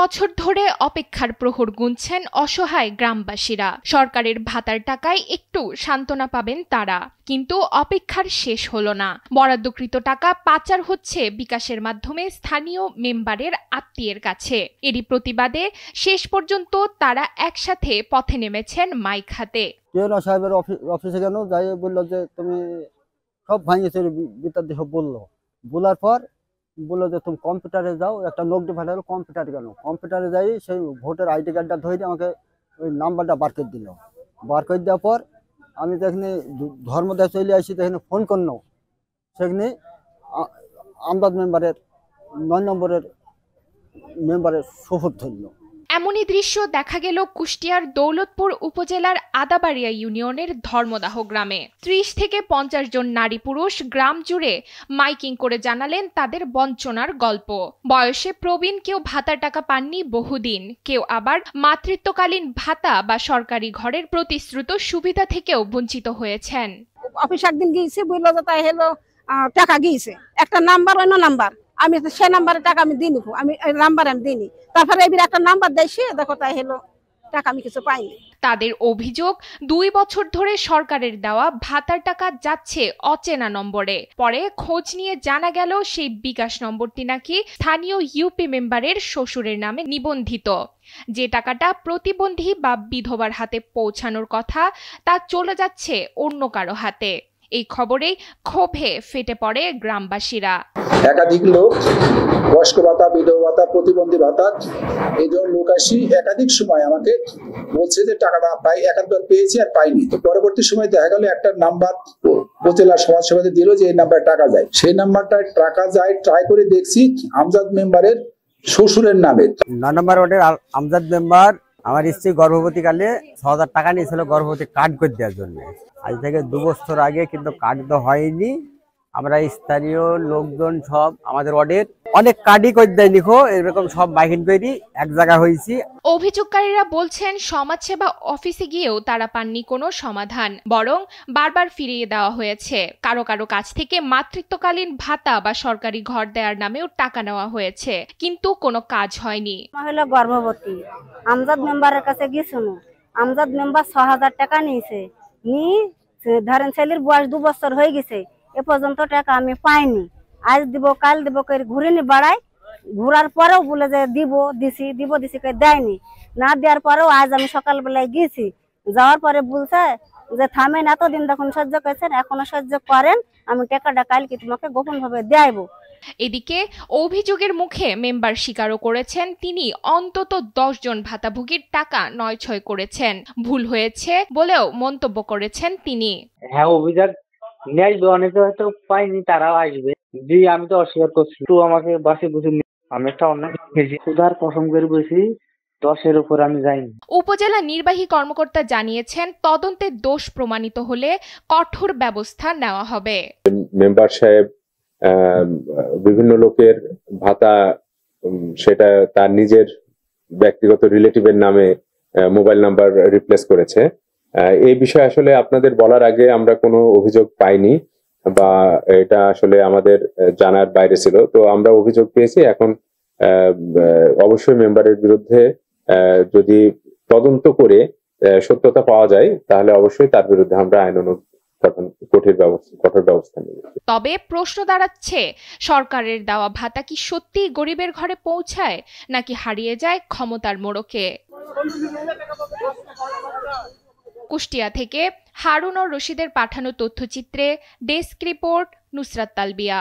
বছর ধরে অপেক্ষার প্রহর গুনছেন অসহায় গ্রামবাসীরা। সরকারের ভাতার টাকায় একটু সান্ত্বনা পাবেন তারা, কিন্তু অপেক্ষার শেষ হলো না। বরাদ্দকৃত টাকা পাচার হচ্ছে বিকাশের মাধ্যমে স্থানীয় মেম্বারের আত্মীয়ের কাছে। এরই প্রতিবাদে শেষ পর্যন্ত তারা একসাথে পথে নেমেছেন মাইক হাতে। সাহেবের অফিসে কেন যাই বললো যে তুমি সব ভাঙিয়েছে বিদ্যার্থী সব বলার পর বললো যে তুমি কম্পিউটারে যাও, একটা নোট পাঠালো। কম্পিউটারে কেন কম্পিউটারে যাই সেই ভোটার আইডি কার্ডটা ধরে আমাকে ওই নাম্বারটা বার করে দিল। বার করে দেওয়ার পর আমি যেখানে ধর্মদায় চলে আসি সেখানে ফোন করলো, সেখানে আমদাদ মেম্বারের 9 নম্বরের মেম্বারের শপথ ধরল। এমনই দৃশ্য দেখা গেল কুষ্টিয়ার দৌলতপুর উপজেলার আদাবাড়িয়া ইউনিয়নের ধর্মদাহ গ্রামে। 30 থেকে 50 জন নারী পুরুষ গ্রাম জুড়ে মাইকিং করে জানালেন তাদের বঞ্চনার গল্প। বয়সে প্রবীণ কেউ ভাতার টাকা পাননি বহুদিন, কেউ আবার মাতৃত্বকালীন ভাতা বা সরকারি ঘরের প্রতিশ্রুত সুবিধা থেকেও বঞ্চিত হয়েছেন। অফিস একদিন গিয়েছে, বললো যে তাই হলো টাকা গিয়েছে, একটা নাম্বার অন্য নাম্বার, আমি সে নাম্বারে টাকা আমি দিই, আমি নাম্বার আমি দিইনি। তারপরে এবার একটা নাম্বার দেয়, দেখো তাই হলো টাকা আমি কিছু পাইনি। তাদের অভিযোগ 2 বছর ধরে সরকারের দেওয়া ভাতার টাকা যাচ্ছে অচেনা নম্বরে। পরে খোঁজ নিয়ে জানা গেল সেই বিকাশ নম্বরটি নাকি স্থানীয় ইউপি মেম্বারের শ্বশুরের নামে নিবন্ধিত। যে টাকাটা প্রতিবন্ধী বা বিধবার হাতে পৌঁছানোর কথা তা চলে যাচ্ছে অন্য কারো হাতে। এই খবরেই ক্ষোভে ফেটে পড়ে গ্রামবাসীরা। একাধিক লোক বয়স্ক ভাতা, বিধবা ভাতা, প্রতিবন্ধী ভাতা এই ধরনের লোক আসি একাধিক সময় আমাকে বলছে যে টাকাটা পাই, একাধিকবার পেয়েছি আর পাইনি। তো পরবর্তী সময় দেখা গেল একটা নাম্বার উপজেলা সমাজসেবাতে দিল যে এই নাম্বারে টাকা যায়। সেই নাম্বারটায় টাকা যায় ট্রাই করে দেখছি আমজাদ মেম্বারের শ্বশুরের নামে। 9 নম্বর ওয়ার্ডের আমজাদ মেম্বার আমার স্ত্রী গর্ভবতীকালে 6,000 টাকা নিয়েছিল গর্ভবতী কার্ড করে দেওয়ার জন্য। আজ থেকে 2 বছর আগে কিন্তু কার্ড তো হয়নি। আমরা স্থানীয় লোকজন সব আমাদের ওয়ার্ডের অনেক কার্ডই করে দেয়নি, এরকম সব বাইকিং করি এক জায়গা হয়েছি। অভিযোগকারীরা বলছেন সমাজসেবা অফিসে গিয়েও তারা পাননি কোনো সমাধান, বরং বারবার ফিরিয়ে দেওয়া হয়েছে। কারো কারো কাছ থেকে মাতৃত্বকালীন ভাতা বা সরকারি ঘর দেওয়ার নামেও টাকা নেওয়া হয়েছে, কিন্তু কোনো কাজ হয়নি। হলো গর্ভবতী আমজাদ মেম্বারের কাছে গিয়েছিল, আমজাদ মেম্বার 6,000 টাকা নিয়েছে, ধরেন ছেলের বয়স 2 বছর হয়ে গেছে, এ পর্যন্ত টাকা আমি পাইনি। আজ দিব কাল দিব করে ঘুরিনি বাড়াই, ঘুরার পরেও বলে যে দিব দিছি করে দেয়নি। না দেওয়ার পরেও আজ আমি সকালবেলায় গিয়েছি, যাওয়ার পরে বলছে যে থামেন, এতদিন তখন সহ্য করেছেন, এখনো সহ্য করেন, আমি টাকাটা কালকে তোমাকে গোপন ভাবে দেব। এদিকে অভিযোগের মুখে মেম্বার স্বীকারও করেছেন তিনি অন্তত 10 জন ভাতাভোগীর টাকা নয়-ছয় করেছেন। ভুল হয়েছে বলেও মন্তব্য করেছেন তিনি। হ্যাঁ, অভিযোগ নিয়ে অনেকে হয়তো পাইনি, তারাও আসবে। জি, আমি তো অস্বীকার করছি, তো আমাকে বাসে বুঝে আমি একটা অন্যায় সুধার কসম করে বসি 10-এর উপর আমি যাইনি। উপজেলা নির্বাহী কর্মকর্তা জানিয়েছেন তদন্তে দোষ প্রমাণিত হলে কঠোর ব্যবস্থা নেওয়া হবে। মেম্বার সাহেব বিভিন্ন লোকের ভাতা সেটা তার নিজের ব্যক্তিগত রিলেটিভের নামে মোবাইল নাম্বার রিপ্লেস করেছে। এই বিষয়ে আসলে আপনাদের বলার আগে আমরা কোনো অভিযোগ পাইনি বা এটা আসলে আমাদের জানার বাইরে ছিল। তো আমরা অভিযোগ পেয়েছি, এখন অবশ্যই মেম্বারের বিরুদ্ধে যদি তদন্ত করে সত্যতা পাওয়া যায় তাহলে অবশ্যই তার বিরুদ্ধে আমরা আইনানুগ কঠোর ব্যবস্থা নেব। তবে প্রশ্ন দাঁড়াচ্ছে, সরকারের দেওয়া ভাতা কি সত্যি গরিবের ঘরে পৌঁছায় নাকি হারিয়ে যায় ক্ষমতার মোড়কে? কুষ্টিয়া থেকে হারুন ও রশিদের পাঠানো তথ্যচিত্রে ডেস্ক রিপোর্ট, নুসরাত তালবিয়া।